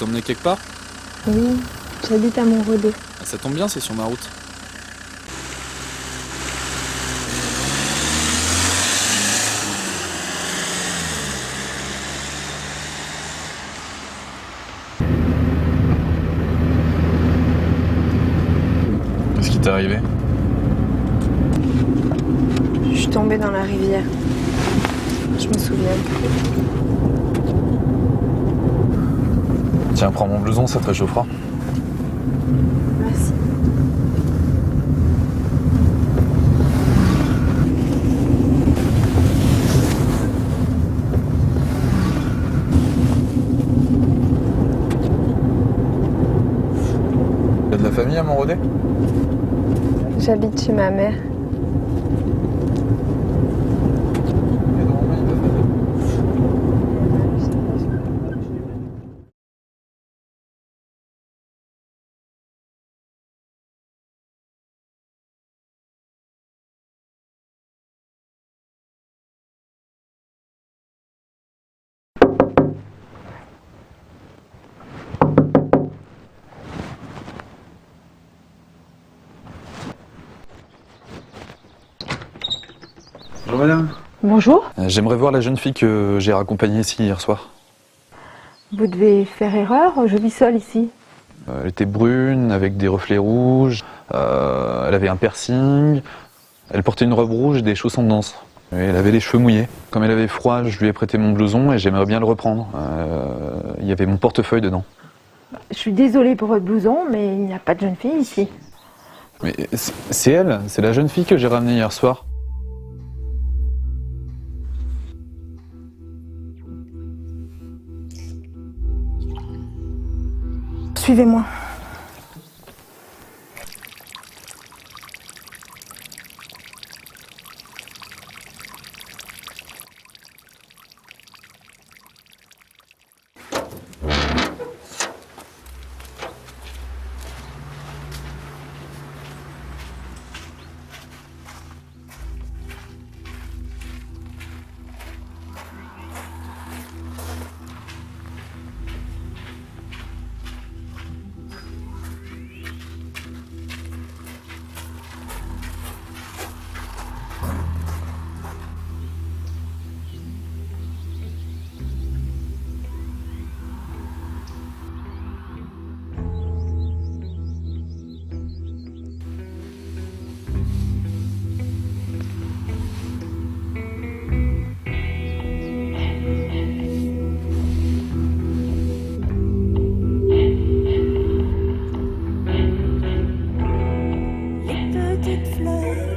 t'emmener quelque part? Oui, j'habite à Montrodé. Ah, ça tombe bien, c'est sur ma route. Qu'est-ce qui t'est arrivé? Je suis tombée dans la rivière. Je me souviens. Tiens, prends mon blouson, ça te réchauffera. Merci. T'as de la famille à Montrodé? J'habite chez ma mère. Bonjour madame. Bonjour. J'aimerais voir la jeune fille que j'ai raccompagnée ici hier soir. Vous devez faire erreur, je vis seule ici. Elle était brune, avec des reflets rouges, elle avait un piercing, elle portait une robe rouge et des chaussons de danse. Et elle avait les cheveux mouillés. Comme elle avait froid, je lui ai prêté mon blouson et j'aimerais bien le reprendre. Il y avait mon portefeuille dedans. Je suis désolée pour votre blouson, mais il n'y a pas de jeune fille ici. Mais c'est elle, c'est la jeune fille que j'ai ramenée hier soir. Suivez-moi. Les petites fleurs